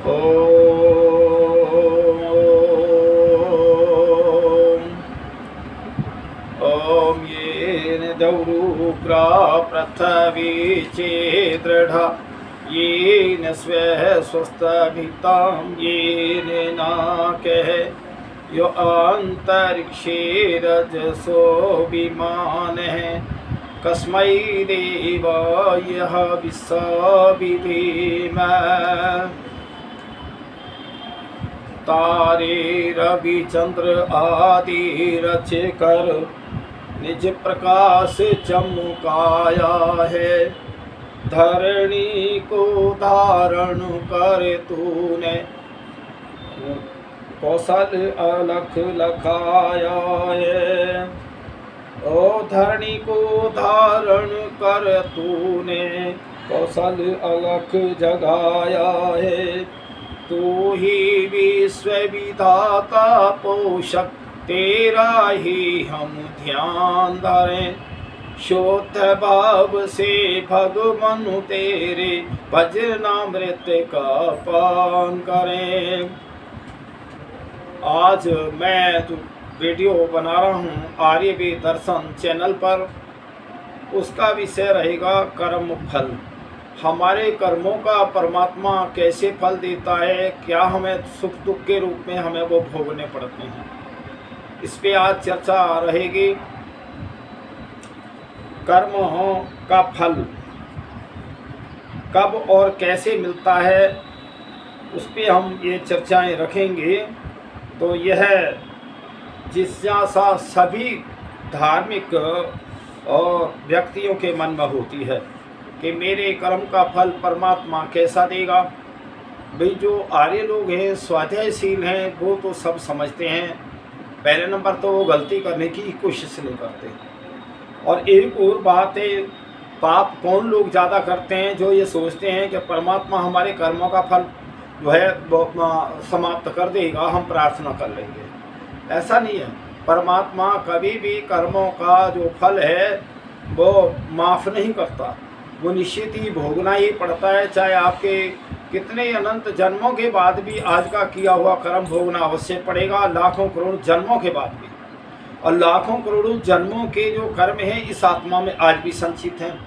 ॐ येन दौरुग्रा पृथ्वी चेदृढा येन स्वस्तितां येन नाकः यो अन्तरिक्षे रजसो विमानः कस्मै देवाय विश्वविधेम। तारे रवि चंद्र आदि रचकर निज प्रकाश चमकाया है। धरणी को धारण कर तूने कौशल अलख लखाया है। ओ धरणी को धारण कर तूने कौशल अलख जगाया है। तू ही विश्व विधाता पोषक तेरा ही हम ध्यान धरें। शुद्ध भाव से भगवान तेरे भजनामृत का पान करें। आज मैं वीडियो बना रहा हूँ आर्यवेद दर्शन चैनल पर। उसका विषय रहेगा कर्म फल। हमारे कर्मों का परमात्मा कैसे फल देता है, क्या हमें सुख दुख के रूप में हमें वो भोगने पड़ते हैं, इस पे आज चर्चा रहेगी। कर्म का फल कब और कैसे मिलता है, उस पे हम ये चर्चाएं रखेंगे। तो यह जिज्ञासा सभी धार्मिक और व्यक्तियों के मन में होती है कि मेरे कर्म का फल परमात्मा कैसा देगा। भाई जो आर्य लोग हैं, स्वाध्यायशील हैं, वो तो सब समझते हैं। पहले नंबर तो वो गलती करने की कोशिश नहीं करते। और एक और बात है, पाप कौन लोग ज़्यादा करते हैं, जो ये सोचते हैं कि परमात्मा हमारे कर्मों का फल जो है वो समाप्त कर देगा, हम प्रार्थना कर लेंगे। ऐसा नहीं है। परमात्मा कभी भी कर्मों का जो फल है वो माफ़ नहीं करता, वो निश्चित ही भोगना ही पड़ता है। चाहे आपके कितने अनंत जन्मों के बाद भी आज का किया हुआ कर्म भोगना अवश्य पड़ेगा, लाखों करोड़ जन्मों के बाद भी। और लाखों करोड़ों जन्मों के जो कर्म हैं इस आत्मा में आज भी संचित हैं।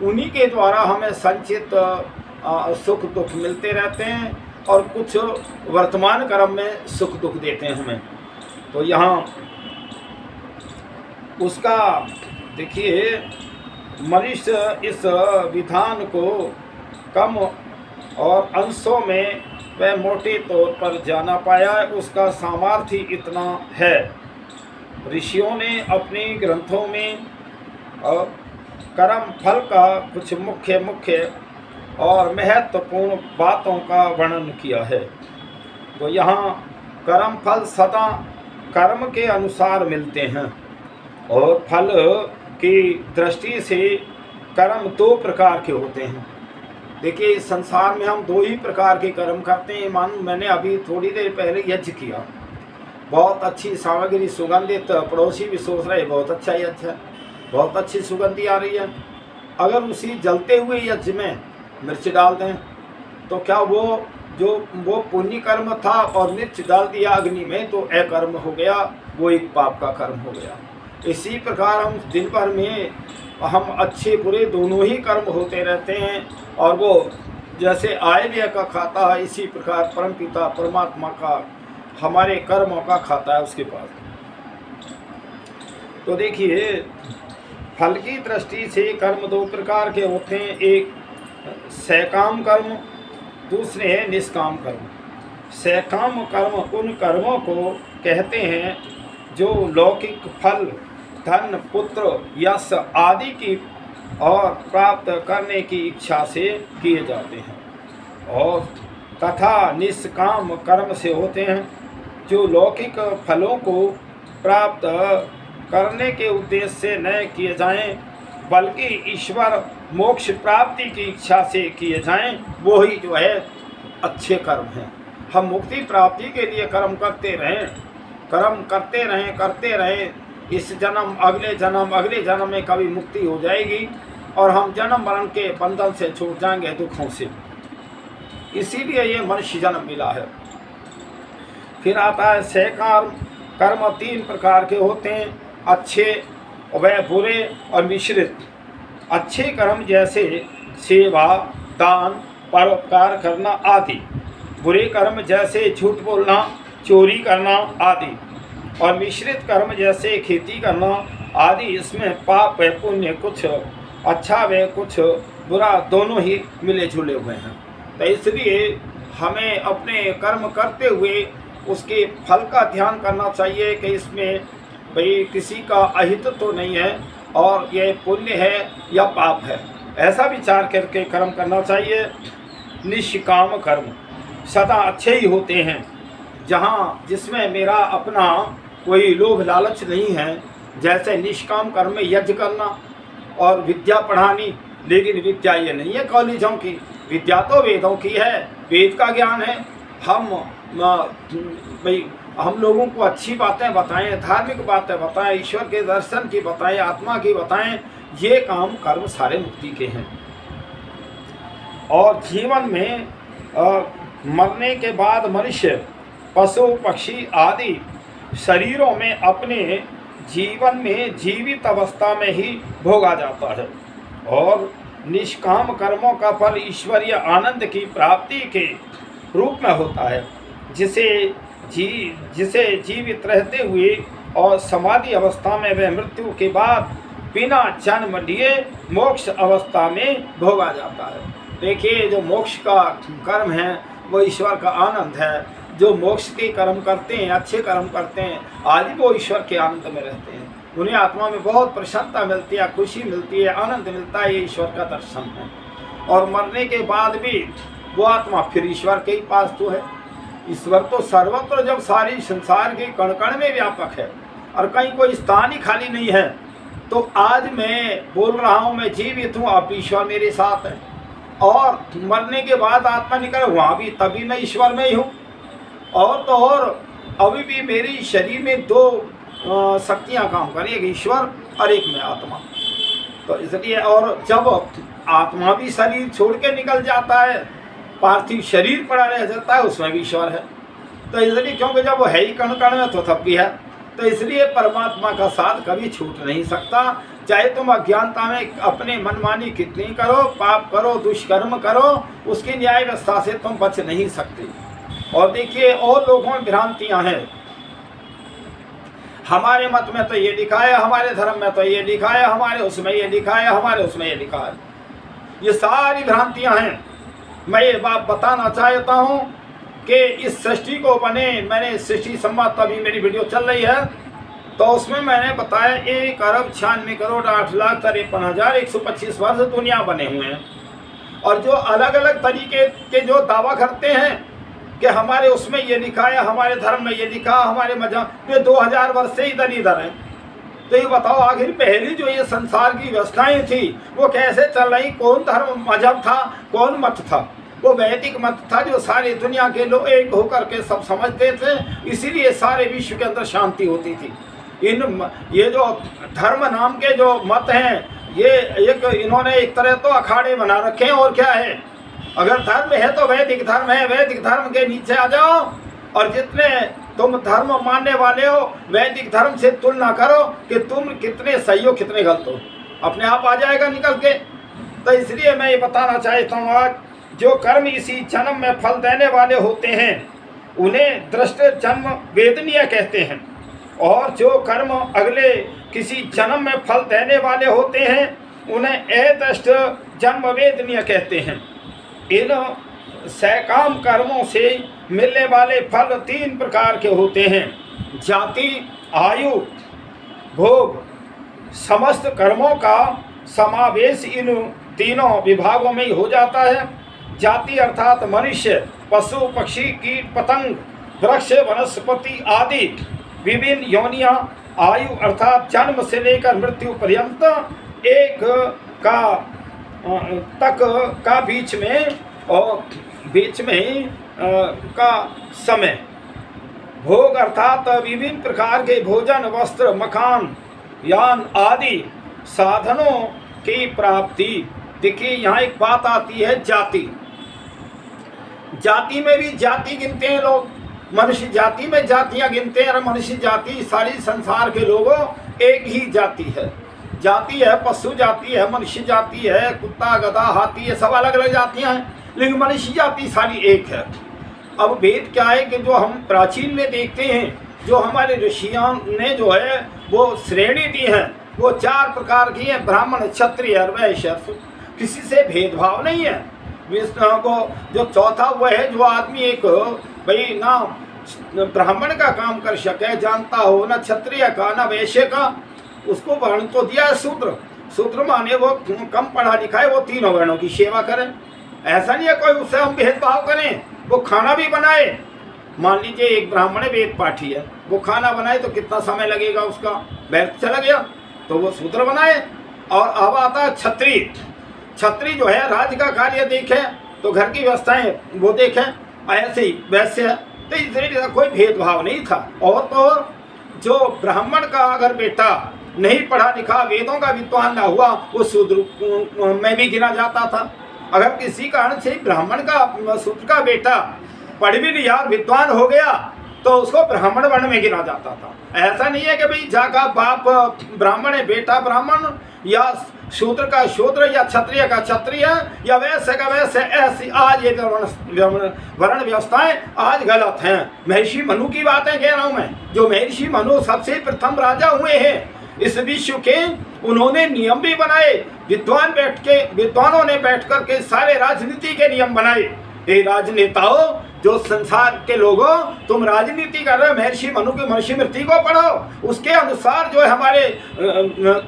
उन्हीं के द्वारा हमें संचित सुख दुख मिलते रहते हैं, और कुछ वर्तमान कर्म में सुख दुख देते हैं हमें। तो यहाँ उसका देखिए, मनुष्य इस विधान को कम और अंशों में वह मोटे तौर पर जाना पाया है। उसका सामर्थ्य इतना है। ऋषियों ने अपने ग्रंथों में कर्म फल का कुछ मुख्य और महत्वपूर्ण बातों का वर्णन किया है। तो यहाँ कर्म फल सदा कर्म के अनुसार मिलते हैं, और फल की दृष्टि से कर्म दो प्रकार के होते हैं। देखिए, इस संसार में हम दो ही प्रकार के कर्म करते हैं। मानो मैंने अभी थोड़ी देर पहले यज्ञ किया, बहुत अच्छी सामग्री सुगंधित, पड़ोसी भी सोच रहे बहुत अच्छा यज्ञ है, बहुत अच्छी सुगंधी आ रही है। अगर उसी जलते हुए यज्ञ में मिर्च डाल दें तो क्या वो पुण्य कर्म था और मिर्च डाल दिया अग्नि में तो अकर्म हो गया, वो एक पाप का कर्म हो गया। इसी प्रकार हम दिन भर में हम अच्छे बुरे दोनों ही कर्म होते रहते हैं, और वो जैसे आय व्यय का खाता है, इसी प्रकार परमपिता परमात्मा का हमारे कर्मों का खाता है उसके पास। तो देखिए, फल की दृष्टि से कर्म दो प्रकार के होते हैं। एक सकाम कर्म, दूसरे हैं निष्काम कर्म। सकाम कर्म उन कर्मों को कहते हैं जो लौकिक फल, धन, पुत्र, यश आदि की और प्राप्त करने की इच्छा से किए जाते हैं, और तथा निष्काम कर्म से होते हैं जो लौकिक फलों को प्राप्त करने के उद्देश्य से न किए जाएं, बल्कि ईश्वर मोक्ष प्राप्ति की इच्छा से किए जाएं, वो ही जो है अच्छे कर्म हैं। हम मुक्ति प्राप्ति के लिए कर्म करते रहें, इस जन्म अगले जन्म में कभी मुक्ति हो जाएगी और हम जन्म मरण के बंधन से छूट जाएंगे, दुखों से। इसीलिए ये मनुष्य जन्म मिला है। फिर आता है सैकर्म। कर्म 3 प्रकार के होते हैं, अच्छे व बुरे और मिश्रित। अच्छे कर्म जैसे सेवा, दान, परोपकार करना आदि। बुरे कर्म जैसे झूठ बोलना, चोरी करना आदि। और मिश्रित कर्म जैसे खेती करना आदि। इसमें पाप व पुण्य, कुछ अच्छा व कुछ बुरा, दोनों ही मिले जुले हुए हैं। तो इसलिए हमें अपने कर्म करते हुए उसके फल का ध्यान करना चाहिए कि इसमें भाई किसी का अहित तो नहीं है और ये पुण्य है या पाप है, ऐसा विचार करके कर्म करना चाहिए। निष्काम कर्म सदा अच्छे ही होते हैं, जहाँ जिसमें मेरा अपना कोई लोभ लालच नहीं है। जैसे निष्काम कर्म में यज्ञ करना और विद्या पढ़ानी, लेकिन विद्या ये नहीं है कॉलेजों की, विद्या तो वेदों की है, वेद का ज्ञान है। हम लोगों को अच्छी बातें बताएं, धार्मिक बातें बताएं, ईश्वर के दर्शन की बताएं, आत्मा की बताएं, ये काम कर्म सारे मुक्ति के हैं। और जीवन में मरने के बाद मनुष्य पशु पक्षी आदि शरीरों में अपने जीवन में जीवित अवस्था में ही भोगा जाता है। और निष्काम कर्मों का फल ईश्वरीय आनंद की प्राप्ति के रूप में होता है, जिसे जीवित रहते हुए और समाधि अवस्था में व मृत्यु के बाद बिना जन्म लिए मोक्ष अवस्था में भोगा जाता है। देखिए, जो मोक्ष का कर्म है वो ईश्वर का आनंद है। जो मोक्ष के कर्म करते हैं, अच्छे कर्म करते हैं, आदि वो ईश्वर के आनंद में रहते हैं। उन्हें आत्मा में बहुत प्रसन्नता मिलती है, खुशी मिलती है, आनंद मिलता है। ये ईश्वर का दर्शन है। और मरने के बाद भी वो आत्मा फिर ईश्वर के ही पास तो है। ईश्वर तो सर्वत्र, जब सारी संसार के कण कण में व्यापक है और कहीं कोई स्थान ही खाली नहीं है। तो आज मैं बोल रहा हूँ, मैं जीवित हूँ, अब ईश्वर मेरे साथ है। और मरने के बाद आत्मा निकले, वहाँ भी तभी मैं ईश्वर में ही हूँ। और तो और अभी भी मेरी शरीर में 2 शक्तियाँ काम करें, एक ईश्वर और एक मैं आत्मा। तो इसलिए, और जब आत्मा भी शरीर छोड़ के निकल जाता है, पार्थिव शरीर पड़ा रह जाता है, उसमें भी ईश्वर है। तो इसलिए, क्योंकि जब वो है ही कण कण में तो तब भी है। तो इसलिए परमात्मा का साथ कभी छूट नहीं सकता। चाहे तुम अज्ञानता में अपने मनमानी कितनी करो, पाप करो, दुष्कर्म करो, उसकी न्याय व्यवस्था से तुम बच नहीं सकते। और देखिए, और लोगों में भ्रांतियां हैं। हमारे मत में तो ये लिखा है, हमारे धर्म में तो ये लिखा है, हमारे उसमें ये लिखा है, हमारे उसमें ये लिखा है। ये सारी भ्रांतियां हैं। मैं ये बात बताना चाहता हूँ कि इस सृष्टि को मैंने सृष्टि संवाद, तभी मेरी वीडियो चल रही है, तो उसमें मैंने बताया 1,96,08,53,125 वर्ष दुनिया बने हुए हैं। और जो अलग अलग तरीके के जो दावा करते हैं कि हमारे उसमें ये लिखा है, हमारे धर्म में ये लिखा, हमारे मजहब, ये 2000 वर्ष से इधर हैं। तो ये बताओ, आखिर पहली जो ये संसार की व्यवस्थाएं थी वो कैसे चल रही? कौन धर्म मजहब था, कौन मत था? वो वैदिक मत था, जो सारी दुनिया के लोग एक होकर के सब समझते थे, इसीलिए सारे विश्व के अंदर शांति होती थी। ये जो धर्म नाम के जो मत हैं, ये इन्होंने एक तरह तो अखाड़े बना रखे हैं। और क्या है? अगर धर्म है तो वैदिक धर्म है, वैदिक धर्म के नीचे आ जाओ और जितने तुम धर्म मानने वाले हो, वैदिक धर्म से तुलना करो कि तुम कितने सही हो, कितने गलत हो, अपने आप आ जाएगा निकल के। तो इसलिए मैं ये बताना चाहता हूँ, आज जो कर्म इसी जन्म में फल देने वाले होते हैं उन्हें दृष्ट जन्म वेदनीय कहते हैं। और जो कर्म अगले किसी जन्म में फल देने वाले होते हैं उन्हें अदृष्ट जन्म वेदनीय कहते हैं। इन सैकाम कर्मों से मिलने वाले फल 3 प्रकार के होते हैं: जाति, आयु, भोग। समस्त कर्मों का समावेश इन तीनों विभागों में ही हो जाता है। जाति अर्थात मनुष्य, पशु, पक्षी, कीट, पतंग, वृक्ष, वनस्पति आदि विभिन्न योनियां। आयु अर्थात जन्म से लेकर मृत्यु पर्यंत एक का बीच में का समय। भोग अर्थात विभिन्न प्रकार के भोजन, वस्त्र, मकान, यान आदि साधनों की प्राप्ति। देखिए, यहाँ एक बात आती है जाति। जाति में भी जाति गिनते हैं लोग, मनुष्य जाति में जातियां गिनते हैं। और मनुष्य जाति सारी संसार के लोगों एक ही जाति है। जाति है, पशु जाति है, मनुष्य जाति है, कुत्ता गधा हाथी, ये सब अलग अलग जातियां हैं, लेकिन मनुष्य जाति सारी एक है। अब वेद क्या है कि जो हम प्राचीन में देखते हैं, जो हमारे ऋषियों ने जो है वो श्रेणी दी है, वो 4 प्रकार की है, ब्राह्मण क्षत्रिय और वैश्य। किसी से भेदभाव नहीं है। को जो चौथा वो है, जो आदमी एक भाई ना ब्राह्मण का काम कर सके, जानता हो, ना क्षत्रिय का ना वैश्य का, उसको वर्ण तो दिया है शूद्र। शूद्र माने वो कम पढ़ा लिखा है, वो तीनों वर्णों की सेवा करें। ऐसा नहीं है कोई उससे हम भेदभाव करें। वो खाना भी बनाए, मान लीजिए एक ब्राह्मण वेद पाठी है, वो खाना बनाए तो कितना समय लगेगा उसका, बैठ चला गया, तो वो शूद्र बनाए। और अब आता है क्षत्रिय। क्षत्रिय जो है राज्य का कार्य देखे, तो घर की व्यवस्थाएं वो देखें, ऐसे ही वैसे है। तो इसलिए कोई भेदभाव नहीं था। और तो जो ब्राह्मण का अगर बेटा नहीं पढ़ा लिखा, वेदों का विद्वान ना हुआ, वो शूद्र में भी गिना जाता था। अगर किसी कारण से ब्राह्मण का शूद्र का बेटा पढ़ भी लिया, विद्वान हो गया, तो उसको ब्राह्मण वर्ण में गिना जाता था। ऐसा नहीं है कि भाई जाका बाप ब्राह्मण है, बेटा ब्राह्मण, या शूद्र का शूद्र, या क्षत्रिय का क्षत्रिय, या वैश्य का वैश्य। ऐसी आज ये वर्ण व्यवस्थाएं आज गलत हैं। महर्षि मनु की बातें कह रहा हूं मैं। जो महर्षि मनु सबसे प्रथम राजा हुए हैं इस विश्व के, उन्होंने नियम भी बनाए। विद्वानों ने बैठ कर के सारे राजनीति के नियम बनाए। ये राजनेताओं, जो संसार के लोगों, तुम राजनीति कर रहे हो, महर्षि मनु की मनुस्मृति को पढ़ो, उसके अनुसार जो है हमारे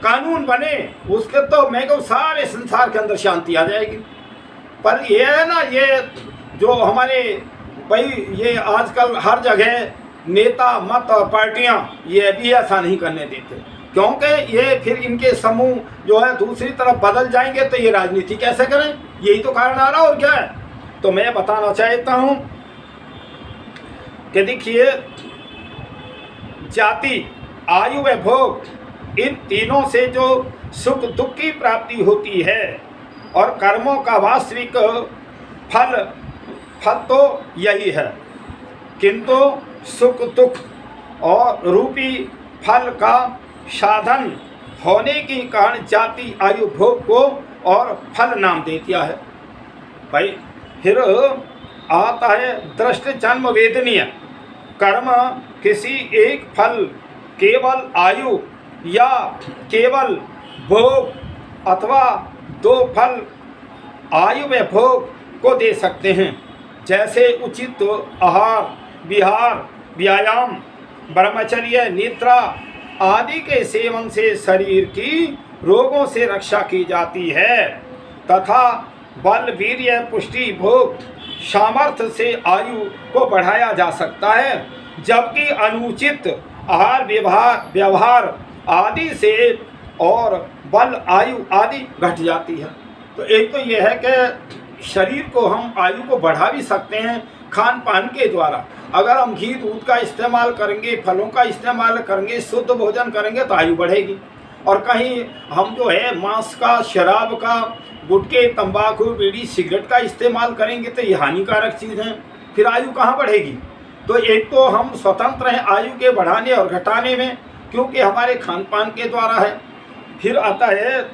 कानून बने, उसके तो मैं कहूँ सारे संसार के अंदर शांति आ जाएगी। पर ये है ना, ये जो हमारे भाई ये आजकल हर जगह नेता मत और पार्टियां ये भी ऐसा नहीं करने देते, क्योंकि ये फिर इनके समूह जो है दूसरी तरफ बदल जाएंगे, तो ये राजनीति कैसे करें? यही तो कारण आ रहा, और क्या है। तो मैं बताना चाहता हूं कि देखिए, जाति, आयु व भोग, इन तीनों से जो सुख दुख की प्राप्ति होती है, और कर्मों का वास्तविक फल तो यही है। किंतु सुख दुख और रूपी फल का साधन होने के कारण जाति आयु भोग को और फल नाम दे दिया है। भाई फिर आता है दृष्ट जन्म वेदनीय कर्म। किसी एक फल केवल आयु या केवल भोग अथवा 2 फल आयु व भोग को दे सकते हैं, जैसे उचित आहार, विहार, व्यायाम, ब्रह्मचर्य, निद्रा आदि के सेवन से शरीर की रोगों से रक्षा की जाती है, तथा बल, वीर्य, पुष्टि, भोग, सामर्थ्य से आयु को बढ़ाया जा सकता है, जबकि अनुचित आहार व्यवहार आदि से और बल, आयु आदि घट जाती है। तो एक तो यह है कि शरीर को हम आयु को बढ़ा भी सकते हैं खान पान के द्वारा। अगर हम घी दूध का इस्तेमाल करेंगे, फलों का इस्तेमाल करेंगे, शुद्ध भोजन करेंगे, तो आयु बढ़ेगी। और कहीं हम जो है मांस का, शराब का, गुटखे, तंबाकू, बीड़ी, सिगरेट का इस्तेमाल करेंगे, तो ये हानिकारक चीज़ है, फिर आयु कहाँ बढ़ेगी। तो एक तो हम स्वतंत्र हैं आयु के बढ़ाने और घटाने में, क्योंकि हमारे खान पान के द्वारा है। फिर आता है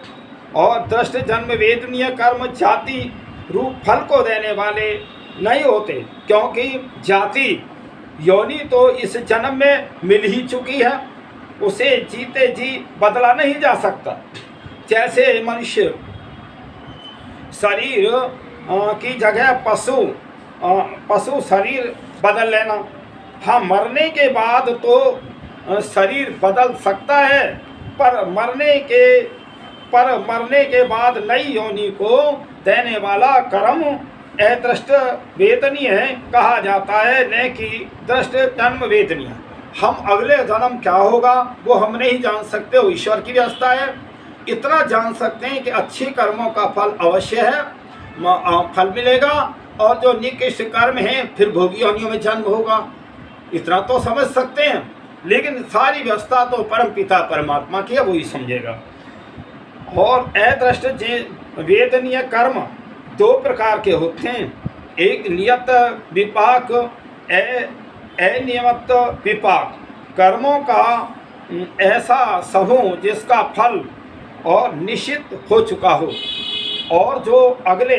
और दृष्ट जन्म वेदनीय कर्म जाति रूप फल को देने वाले नहीं होते, क्योंकि जाति योनि तो इस जन्म में मिल ही चुकी है, उसे जीते जी बदला नहीं जा सकता। जैसे मनुष्य शरीर की जगह पशु शरीर बदल लेना, हाँ मरने के बाद तो शरीर बदल सकता है, पर मरने के बाद नई योनि को देने वाला कर्म अदृष्ट वेदनीय कहा जाता है, न कि दृष्ट जन्म वेदनीय। हम अगले जन्म क्या होगा वो हम नहीं जान सकते, वो ईश्वर की व्यवस्था है। इतना जान सकते हैं कि अच्छे कर्मों का फल अवश्य है, फल मिलेगा, और जो निकृष्ट कर्म है फिर भोगी योनियों में जन्म होगा। इतना तो समझ सकते हैं, लेकिन सारी व्यवस्था तो परम पिता परमात्मा की है, वो ही समझेगा। और अदृष्ट वेदनीय कर्म 2 प्रकार के होते हैं। एक नियत विपाक, अनियमित विपाक, कर्मों का ऐसा समूह जिसका फल और निश्चित हो चुका हो और जो अगले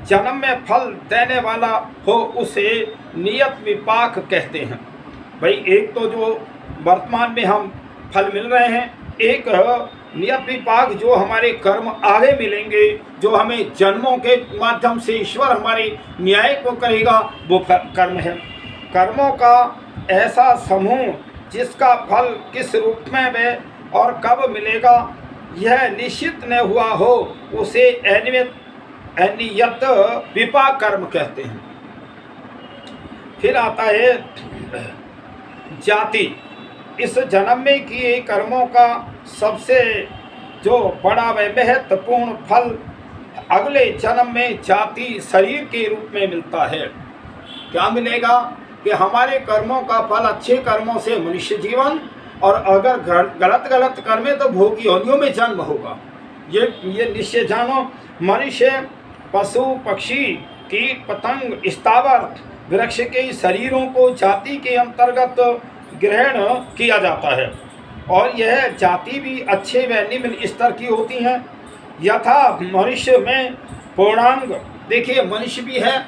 जन्म में फल देने वाला हो, उसे नियत विपाक कहते हैं। भाई एक तो जो वर्तमान में हम फल मिल रहे हैं, एक नियत विपाक जो हमारे कर्म आगे मिलेंगे, जो हमें जन्मों के माध्यम से ईश्वर हमारे न्याय को करेगा, वो कर्म है। कर्मों का ऐसा समूह जिसका फल किस रूप में वह और कब मिलेगा यह निश्चित न हुआ हो, उसे अनियत विपाक कर्म कहते हैं। फिर आता है जाति। इस जन्म में किए कर्मों का सबसे जो बड़ा व महत्वपूर्ण फल अगले जन्म में जाति शरीर के रूप में मिलता है। क्या मिलेगा कि हमारे कर्मों का फल अच्छे कर्मों से मनुष्य जीवन, और अगर गलत कर्म है तो भोगी योनियों में जन्म होगा। ये निश्चय जानो। मनुष्य, पशु, पक्षी, कीट, पतंग, स्थावर, वृक्ष के शरीरों को जाति के अंतर्गत ग्रहण किया जाता है, और यह जाति भी अच्छे व निम्न स्तर की होती हैं। यथा मनुष्य में पूर्णांग, देखिए मनुष्य भी है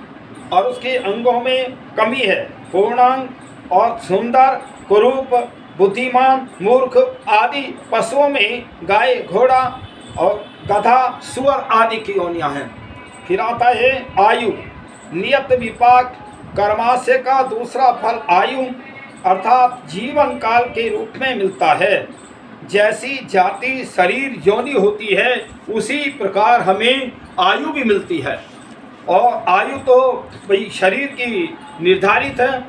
और उसके अंगों में कमी है, पूर्णांग और सुंदर, कुरूप, बुद्धिमान, मूर्ख आदि पशुओं में गाय, घोड़ा और गधा, सुअर आदि की योनियां हैं। फिर आता है आयु। नियत विपाक कर्माशय का दूसरा फल आयु अर्थात जीवन काल के रूप में मिलता है। जैसी जाति शरीर योनि होती है, उसी प्रकार हमें आयु भी मिलती है। और आयु तो भाई शरीर की निर्धारित है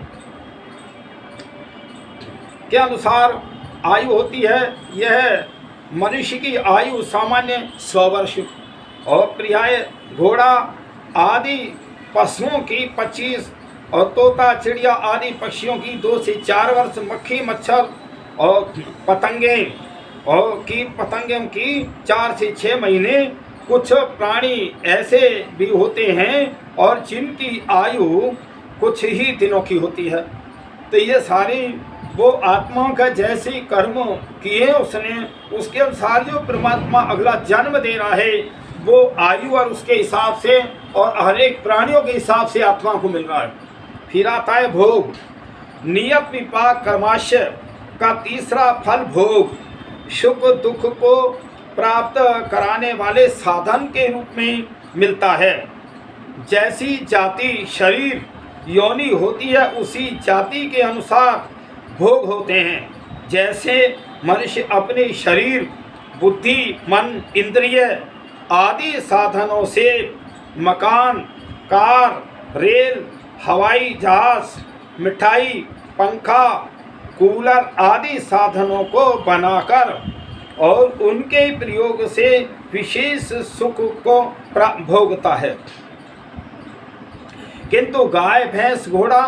के अनुसार आयु होती है। यह मनुष्य की आयु सामान्य 100 वर्ष और पर्याय घोड़ा आदि पशुओं की 25 और तोता, चिड़िया आदि पक्षियों की 2 से 4 वर्ष, मक्खी, मच्छर और पतंगे और कीट पतंगों की 4 से 6 महीने। कुछ प्राणी ऐसे भी होते हैं और जिनकी आयु कुछ ही दिनों की होती है। तो ये सारी वो आत्माओं का जैसे कर्म किए उसने, उसके अनुसार जो परमात्मा अगला जन्म दे रहा है, वो आयु और उसके हिसाब से और हर एक प्राणियों के हिसाब से आत्मा को मिल रहा है। फिर आता है भोग। नियत विपाक कर्माशय का तीसरा फल भोग, सुख दुख को प्राप्त कराने वाले साधन के रूप में मिलता है। जैसी जाति शरीर योनि होती है, उसी जाति के अनुसार भोग होते हैं। जैसे मनुष्य अपने शरीर, बुद्धि, मन, इंद्रिय आदि साधनों से मकान, कार, रेल, हवाई जहाज, मिठाई, पंखा, कूलर आदि साधनों को बनाकर और उनके प्रयोग से विशेष सुख को भोगता है। किंतु गाय, भैंस, घोड़ा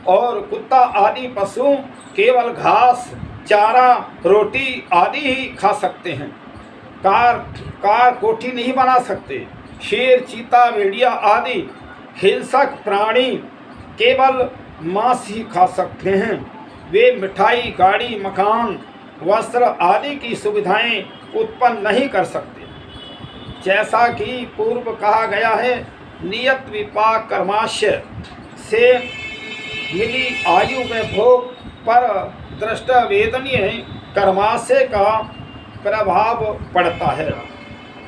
और कुत्ता आदि पशु केवल घास, चारा, रोटी आदि ही खा सकते हैं। कार कोठी नहीं बना सकते। शेर, चीता, भेड़िया आदि हिंसक प्राणी केवल मांस ही खा सकते हैं। वे मिठाई, गाड़ी, मकान, वस्त्र आदि की सुविधाएं उत्पन्न नहीं कर सकते। जैसा कि पूर्व कहा गया है, नियत विपाक कर्माशय से मिली आयु में भोग पर दृष्टा वेदनीय कर्माशय का प्रभाव पड़ता है,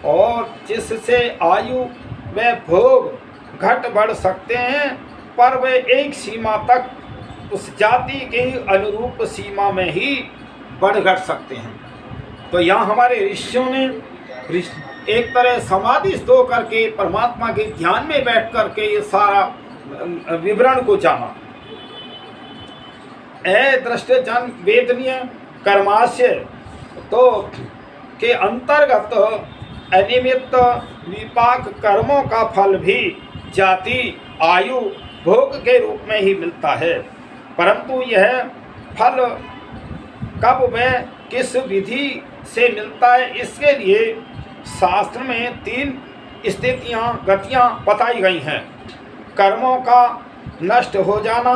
और जिससे आयु व भोग घट बढ़ सकते हैं, पर वे एक सीमा तक उस जाति के अनुरूप सीमा में ही बढ़ घट सकते हैं। तो यहाँ हमारे ऋषियों ने एक तरह समाधिस्थ होकर के परमात्मा के ध्यान में बैठ कर के ये सारा विवरण को जाना। दृष्ट जन वेदनीय कर्माशय तो के अंतर्गत अनियमित विपाक कर्मों का फल भी जाति, आयु, भोग के रूप में ही मिलता है, परंतु यह फल कब व किस विधि से मिलता है, इसके लिए शास्त्र में 3 स्थितियां, गतियां बताई गई हैं। कर्मों का नष्ट हो जाना,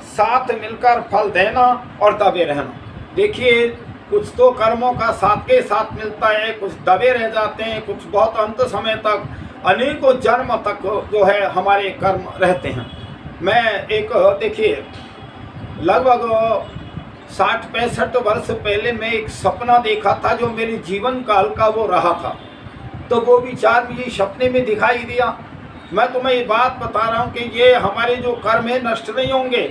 साथ मिलकर फल देना और दबे रहना। देखिए, कुछ तो कर्मों का साथ के साथ मिलता है, कुछ दबे रह जाते हैं, कुछ बहुत अंत समय तक, अनेकों जन्म तक जो है हमारे कर्म रहते हैं। मैं एक देखिए लगभग 60-65 वर्ष पहले मैं एक सपना देखा था जो मेरे जीवन काल का वो रहा था। तो वो विचार मुझे सपने में दिखाई दिया। मैं तुम्हें ये बात बता रहा हूँ कि ये हमारे जो कर्म है नष्ट नहीं होंगे।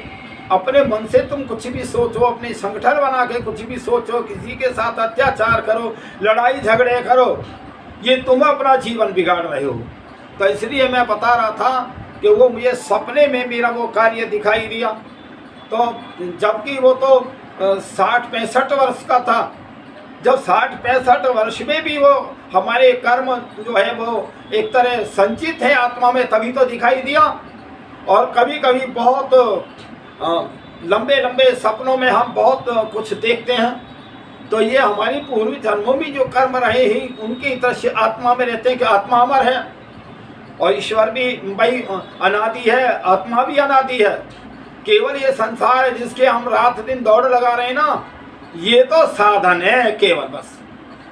अपने मन से तुम कुछ भी सोचो, अपनी संगठन बना के कुछ भी सोचो, किसी के साथ अत्याचार करो, लड़ाई झगड़े करो, ये तुम अपना जीवन बिगाड़ रहे हो। तो इसलिए मैं बता रहा था कि वो मुझे सपने में मेरा वो कार्य दिखाई दिया। तो जबकि वो तो 60-65 वर्ष का था। जब 60-65 वर्ष में भी वो हमारे कर्म जो है वो एक तरह संचित है आत्मा में, तभी तो दिखाई दिया। और कभी कभी बहुत लंबे लंबे सपनों में हम बहुत कुछ देखते हैं। तो ये हमारी पूर्व जन्मों में जो कर्म रहे हैं उनकी तरह से आत्मा में रहते हैं कि आत्मा अमर है और ईश्वर भी भाई अनादि है, आत्मा भी अनादि है। केवल ये संसार है जिसके हम रात दिन दौड़ लगा रहे हैं ना, ये तो साधन है, केवल बस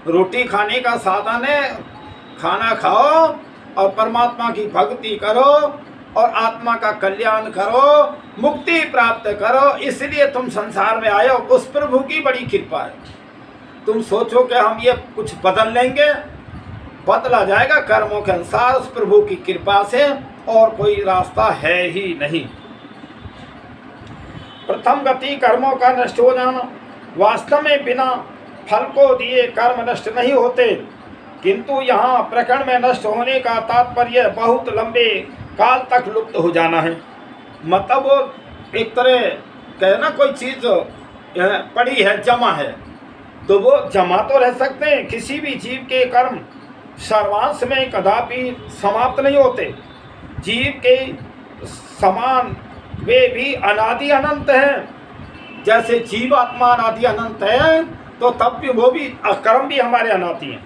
रोटी खाने का साधन है। खाना खाओ और परमात्मा की भक्ति करो और आत्मा का कल्याण करो, मुक्ति प्राप्त करो। इसलिए तुम संसार में आए हो। उस प्रभु की बड़ी कृपा है। तुम सोचो कि हम ये कुछ बदल लेंगे, बदला जाएगा कर्मों के अनुसार उस प्रभु की कृपा से, और कोई रास्ता है ही नहीं। प्रथम गति कर्मों का नष्ट हो जाना। वास्तव में बिना फल को दिए कर्म नष्ट नहीं होते, किंतु यहाँ प्रकरण में नष्ट होने का तात्पर्य बहुत लंबे काल तक लुप्त हो जाना है। मतलब वो एक तरह कहना कोई चीज़ पड़ी है, जमा है, तो वो जमा तो रह सकते हैं। किसी भी जीव के कर्म सर्वांश में कदापि समाप्त नहीं होते। जीव के समान वे भी अनादि अनंत हैं। जैसे जीवात्मा अनादि अनंत है, तो तब भी वो भी कर्म भी हमारे अनादि हैं।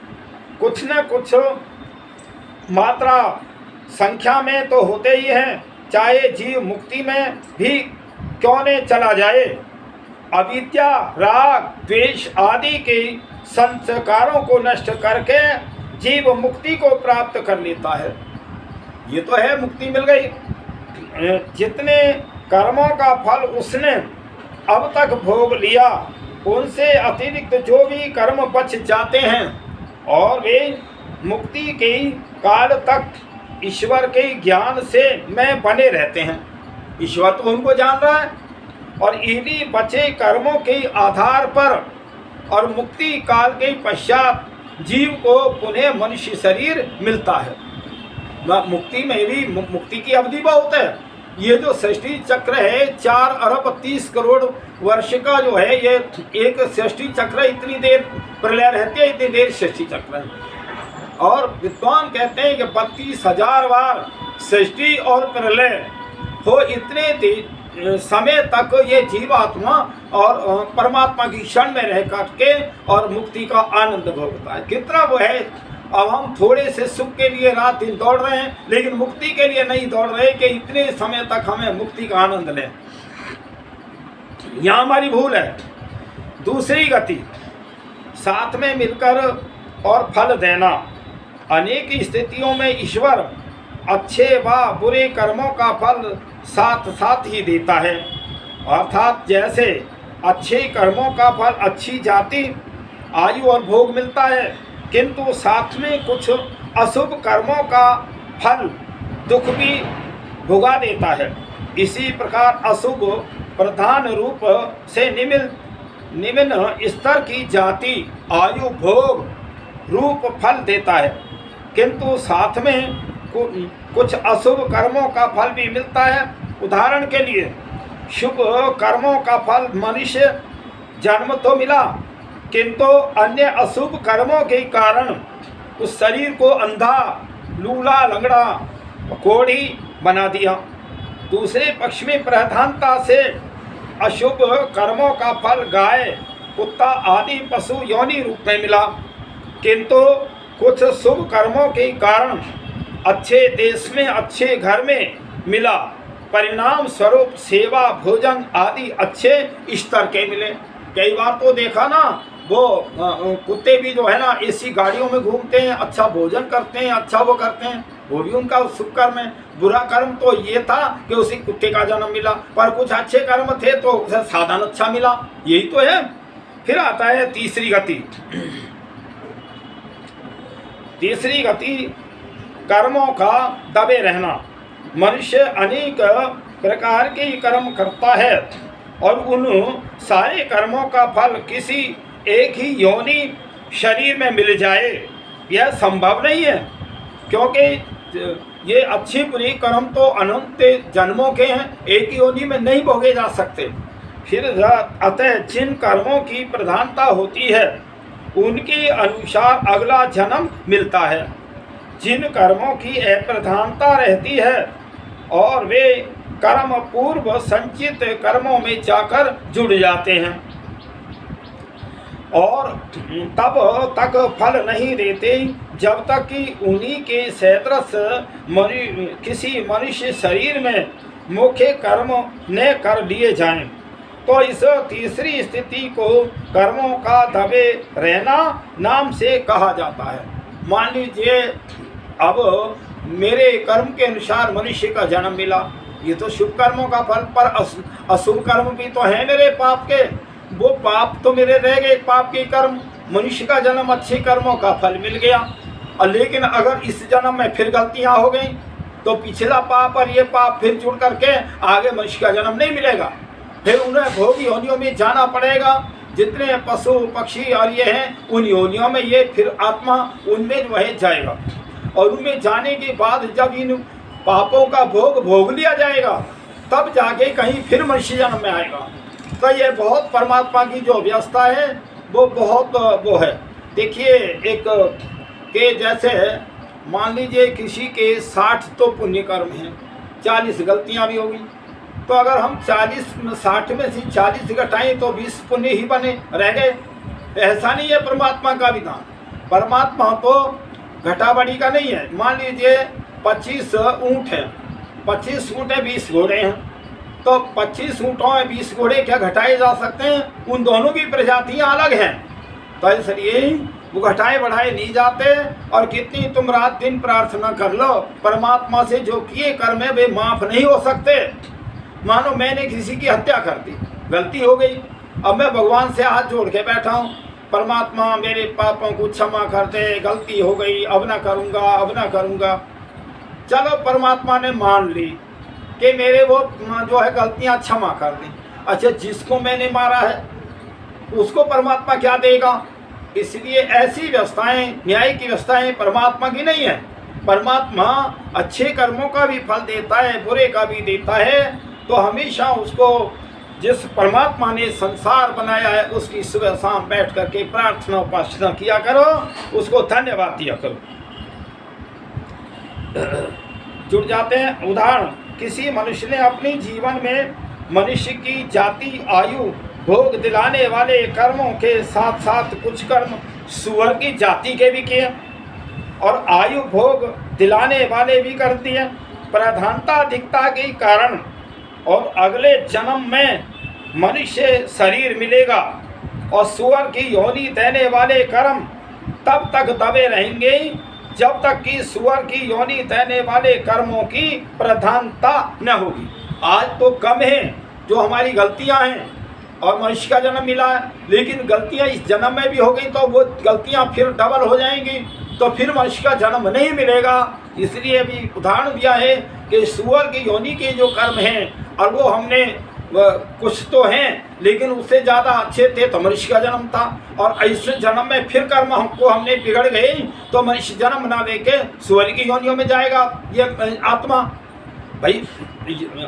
कुछ न कुछ मात्रा संख्या में तो होते ही हैं, चाहे जीव मुक्ति में भी क्यों न चला जाए। अविद्या, राग, द्वेष आदि के संस्कारों को नष्ट करके जीव मुक्ति को प्राप्त कर लेता है। ये तो है, मुक्ति मिल गई। जितने कर्मों का फल उसने अब तक भोग लिया, उनसे अतिरिक्त जो भी कर्म बच जाते हैं और वे मुक्ति के काल तक ईश्वर के ज्ञान से में बने रहते हैं। ईश्वर तो उनको जान रहा है और इन्हीं बचे कर्मों के आधार पर और मुक्ति काल के पश्चात जीव को पुनः मनुष्य शरीर मिलता है। मुक्ति में भी मुक्ति की अवधि बहुत है। ये जो सृष्टि चक्र है 4 अरब 30 करोड़ वर्ष का जो है, ये एक सृष्टि चक्र, इतनी देर प्रलय रहती है, इतनी देर सृष्टि चक्र है। और विद्वान कहते हैं कि 32,000 बार सृष्टि और प्रलय हो, इतने समय तक ये जीवात्मा और परमात्मा की क्षण में रह करके और मुक्ति का आनंद भोगता है। कितना वो है। अब हम थोड़े से सुख के लिए रात दिन दौड़ रहे हैं, लेकिन मुक्ति के लिए नहीं दौड़ रहे कि इतने समय तक हमें मुक्ति का आनंद लें। यहाँ हमारी भूल है। दूसरी गति, साथ में मिलकर और फल देना। अनेक स्थितियों में ईश्वर अच्छे व बुरे कर्मों का फल साथ साथ ही देता है। अर्थात जैसे अच्छे कर्मों का फल अच्छी जाति, आयु और भोग मिलता है, किंतु साथ में कुछ अशुभ कर्मों का फल दुख भी भुगा देता है। इसी प्रकार अशुभ प्रधान रूप से निम्न स्तर की जाति आयु भोग रूप फल देता है, किंतु साथ में कुछ अशुभ कर्मों का फल भी मिलता है। उदाहरण के लिए शुभ कर्मों का फल मनुष्य जन्म तो मिला, किंतु अन्य अशुभ कर्मों के कारण उस शरीर को अंधा, लूला, लंगड़ा, कोढ़ी बना दिया। दूसरे पक्ष में प्रधानता से अशुभ कर्मों का फल गाय, कुत्ता आदि पशु योनि रूप में मिला, किंतु कुछ शुभ कर्मों के कारण अच्छे देश में, अच्छे घर में मिला, परिणाम स्वरूप सेवा भोजन आदि अच्छे स्तर के मिले। कई बार तो देखा ना, वो कुत्ते भी जो है ना ऐसी गाड़ियों में घूमते हैं, अच्छा भोजन करते हैं, अच्छा वो करते हैं, वो भी उनका शुभ कर्म है। बुरा कर्म तो ये था कि उसी कुत्ते का जन्म मिला, पर कुछ अच्छे कर्म थे तो उसे साधन अच्छा मिला, यही तो है। फिर आता है तीसरी गति। तीसरी गति कर्मों का दबे रहना। मनुष्य अनेक प्रकार के कर्म करता है और उन सारे कर्मों का फल किसी एक ही योनि शरीर में मिल जाए, यह संभव नहीं है, क्योंकि ये अच्छी बुरी कर्म तो अनंत जन्मों के हैं, एक ही योनि में नहीं भोगे जा सकते। फिर अतः जिन कर्मों की प्रधानता होती है उनके अनुसार अगला जन्म मिलता है। जिन कर्मों की अप्रधानता रहती है और वे कर्म पूर्व संचित कर्मों में जाकर जुड़ जाते हैं और तब तक फल नहीं देते जब तक कि उन्हीं के सदृश किसी मनुष्य शरीर में मुख्य कर्म न कर लिए जाएं। तो इस तीसरी स्थिति को कर्मों का दबे रहना नाम से कहा जाता है। मान लीजिए अब मेरे कर्म के अनुसार मनुष्य का जन्म मिला, ये तो शुभ कर्मों का फल, पर अशुभ कर्म भी तो है मेरे पाप के, वो पाप तो मेरे रह गए, पाप के कर्म। मनुष्य का जन्म अच्छे कर्मों का फल मिल गया, और लेकिन अगर इस जन्म में फिर गलतियां हो गई तो पिछला पाप और ये पाप फिर जुड़ करके आगे मनुष्य का जन्म नहीं मिलेगा, फिर उन्हें भोग योनियों में जाना पड़ेगा। जितने पशु पक्षी और ये हैं उन योनियों में ये फिर आत्मा उनमें जो है जाएगा, और उनमें जाने के बाद जब इन पापों का भोग भोग लिया जाएगा तब जाके कहीं फिर मनुष्य जन्म में आएगा। तो ये बहुत परमात्मा की जो व्यवस्था है वो बहुत वो है। देखिए एक के जैसे मान लीजिए किसी के 60 तो पुण्य कर्म हैं, 40 गलतियां भी होगी, तो अगर हम 60 में से 40 घटाएं तो 20 पुण्य ही बने रह गए। ऐसा नहीं है परमात्मा का विधान, परमात्मा तो घटाबड़ी का नहीं है। मान लीजिए 25 ऊँट हैं, 25 ऊँट है 20 घोड़े हैं, तो 25 ऊँटों में 20 घोड़े क्या घटाए जा सकते हैं? उन दोनों की प्रजातियां अलग हैं, तो इसलिए वो घटाए बढ़ाए नहीं जाते। और कितनी तुम रात दिन प्रार्थना कर लो, परमात्मा से जो किए कर्म है वे माफ़ नहीं हो सकते। मानो मैंने किसी की हत्या कर दी, गलती हो गई, अब मैं भगवान से हाथ जोड़ के बैठा हूँ, परमात्मा मेरे पापों को क्षमा कर दे, गलती हो गई, अब ना करूँगा, अब ना करूँगा। चलो परमात्मा ने मान ली कि मेरे वो जो है गलतियाँ क्षमा कर दी। अच्छा, जिसको मैंने मारा है उसको परमात्मा क्या देगा? इसलिए ऐसी व्यवस्थाएं, न्याय की व्यवस्थाएं परमात्मा की नहीं है। परमात्मा अच्छे कर्मों का भी फल देता है, बुरे का भी देता है। तो हमेशा उसको, जिस परमात्मा ने संसार बनाया है उसकी सुबह शाम बैठ करके प्रार्थना उपासना किया करो, उसको धन्यवाद दिया करो। जुड़ जाते हैं। उदाहरण, किसी मनुष्य ने अपने जीवन में मनुष्य की जाति आयु भोग दिलाने वाले कर्मों के साथ साथ कुछ कर्म सुअर की जाति के भी किए और आयु भोग दिलाने वाले भी कर दिए। प्रधानता अधिकता के कारण और अगले जन्म में मनुष्य शरीर मिलेगा और सुअर की योनि देने वाले कर्म तब तक दबे रहेंगे जब तक कि सुअर की योनि देने वाले कर्मों की प्रधानता न होगी। आज तो कम है जो हमारी गलतियां हैं और मनुष्य का जन्म मिला है, लेकिन गलतियां इस जन्म में भी हो गई तो वो गलतियां फिर डबल हो जाएंगी, तो फिर मनुष्य का जन्म नहीं मिलेगा। इसलिए अभी उदाहरण दिया है कि सुअर की योनि के जो कर्म हैं और वो हमने कुछ तो हैं लेकिन उससे ज़्यादा अच्छे थे तो मनुष्य का जन्म था, और ऐसे जन्म में फिर कर्म हमने बिगड़ गए तो मनुष्य जन्म ना लेके सुअर की योनियों में जाएगा। ये आत्मा, भाई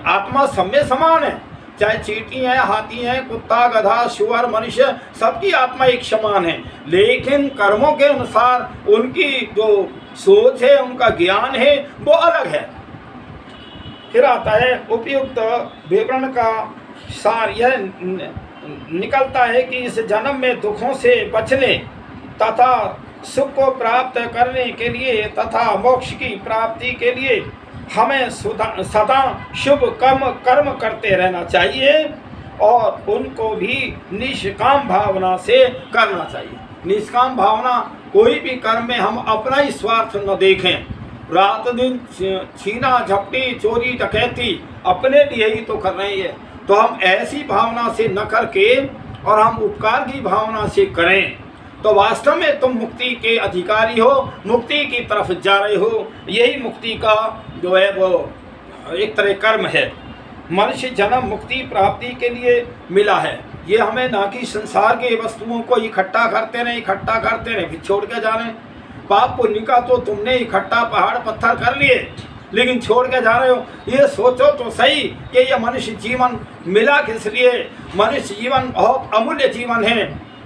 आत्मा सब में समान है, चाहे चींटी है, हाथी है, कुत्ता, गधा, सुअर, मनुष्य, सबकी आत्मा एक समान है, लेकिन कर्मों के अनुसार उनकी जो सोच है, उनका ज्ञान है वो अलग है। फिर आता है उपयुक्त विवरण का सार यह निकलता है कि इस जन्म में दुखों से बचने तथा सुख को प्राप्त करने के लिए तथा मोक्ष की प्राप्ति के लिए हमें सदा शुभ कर्म करते रहना चाहिए और उनको भी निष्काम भावना से करना चाहिए। निष्काम भावना, कोई भी कर्म में हम अपना ही स्वार्थ न देखें। रात दिन छीना झपटी चोरी डकैती अपने लिए ही तो कर रहे हैं, तो हम ऐसी भावना से न करके और हम उपकार की भावना से करें तो वास्तव में तुम मुक्ति के अधिकारी हो, मुक्ति की तरफ जा रहे हो। यही मुक्ति का जो है वो एक तरह कर्म है। मनुष्य जन्म मुक्ति प्राप्ति के लिए मिला है। ये हमें ना कि संसार के वस्तुओं को इकट्ठा करते रहे फिर छोड़ के जा रहे हैं। पाप पुण्य का तो तुमने इकट्ठा पहाड़ पत्थर कर लिए, लेकिन छोड़ के जा रहे हो। ये सोचो तो सही कि ये मनुष्य जीवन मिला किस लिए। मनुष्य जीवन बहुत अमूल्य जीवन है।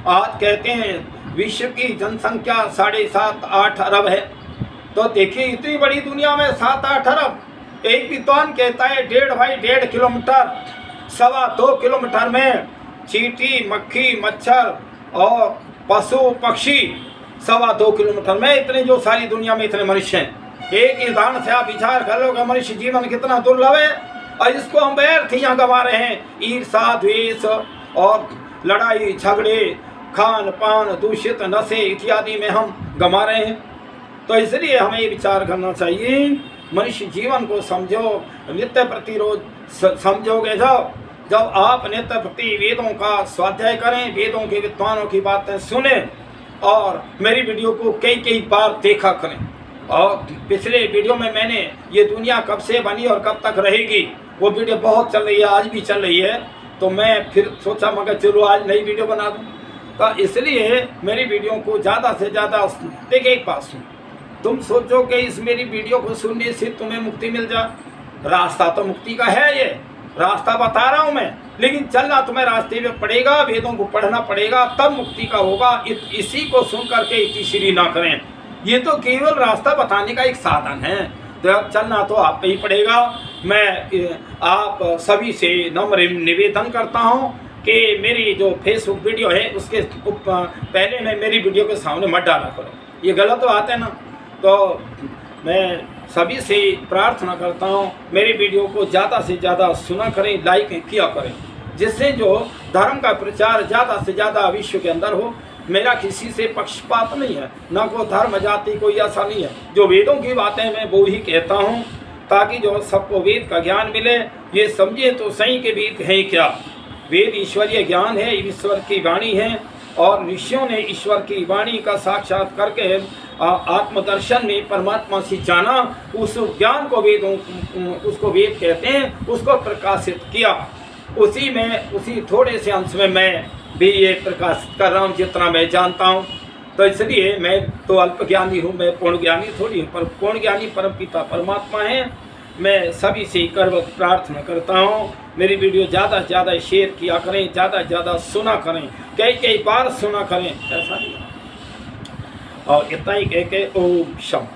आज कहते हैं विश्व की जनसंख्या 7.5-8 अरब है, तो देखिए इतनी बड़ी दुनिया में 7-8 अरब। एक विद्वान कहता है 1.5 बाई 1.5 किलोमीटर, 2.25 किलोमीटर में चींटी मक्खी मच्छर और पशु पक्षी, 2.25 किलोमीटर में इतने जो सारी दुनिया में इतने मनुष्य हैं। एक ही उदाहरण से आप विचार कर लो कि मनुष्य जीवन कितना दुर्लभ है और इसको हम व्यर्थ यहाँ गंवा रहे हैं। ईर्षा द्वेष और लड़ाई झगड़े, खान पान दूषित नशे इत्यादि में हम गंवा रहे हैं। तो इसलिए हमें ये विचार करना चाहिए, मनुष्य जीवन को समझो, नित्य प्रतिरोध समझोगे जब आप नित्य प्रति वेदों का स्वाध्याय करें, वेदों के विद्वानों की बातें सुने और मेरी वीडियो को कई बार देखा करें। और पिछले वीडियो में मैंने ये दुनिया कब से बनी और कब तक रहेगी वो वीडियो बहुत चल रही है, आज भी चल रही है, तो मैं फिर सोचा मगर चलो आज नई वीडियो बना दूँ। तो इसलिए मेरी वीडियो को ज़्यादा से ज़्यादा देखिए। एक बात सुन, तुम सोचो कि इस मेरी वीडियो को सुनने से तुम्हें मुक्ति मिल जाए। रास्ता तो मुक्ति का है, ये रास्ता बता रहा हूँ मैं, लेकिन चलना तुम्हें रास्ते में पड़ेगा, वेदों को पढ़ना पड़ेगा, तब मुक्ति का होगा। इसी को सुन करके इतिश्री ना करें। ये तो केवल रास्ता बताने का एक साधन है, तो अब चलना तो आप पे ही पड़ेगा। मैं आप सभी से नम्र निवेदन करता हूँ कि मेरी जो फेसबुक वीडियो है उसके पहले मैं मेरी वीडियो के सामने मत डाला करो, ये गलत तो आता है ना। तो मैं सभी से प्रार्थना करता हूँ मेरी वीडियो को ज़्यादा से ज़्यादा सुना करें, लाइक किया करें, जिससे जो धर्म का प्रचार ज़्यादा से ज़्यादा विश्व के अंदर हो। मेरा किसी से पक्षपात नहीं है, ना कोई धर्म जाति कोई ऐसा नहीं है। जो वेदों की बातें मैं वो ही कहता हूँ, ताकि जो सबको वेद का ज्ञान मिले। ये समझे तो सही के वेद हैं क्या। वेद ईश्वरीय ज्ञान है, ईश्वर की वाणी है, और ऋषियों ने ईश्वर की वाणी का साक्षात करके आत्मदर्शन में परमात्मा से जाना। उस ज्ञान को उसको वेद कहते हैं, उसको प्रकाशित किया। उसी थोड़े से अंश में मैं भी ये प्रकाशित कर रहा हूँ जितना मैं जानता हूँ। तो इसलिए मैं तो अल्प ज्ञानी हूँ, मैं पूर्ण ज्ञानी थोड़ी हूँ, पर पूर्ण ज्ञानी परमपिता परमात्मा है। मैं सभी से करवत प्रार्थना करता हूँ मेरी वीडियो ज़्यादा से ज़्यादा शेयर किया करें, ज़्यादा से ज़्यादा सुना करें, कई बार सुना करें, ऐसा नहीं। और इतना ही कह के ओम शम।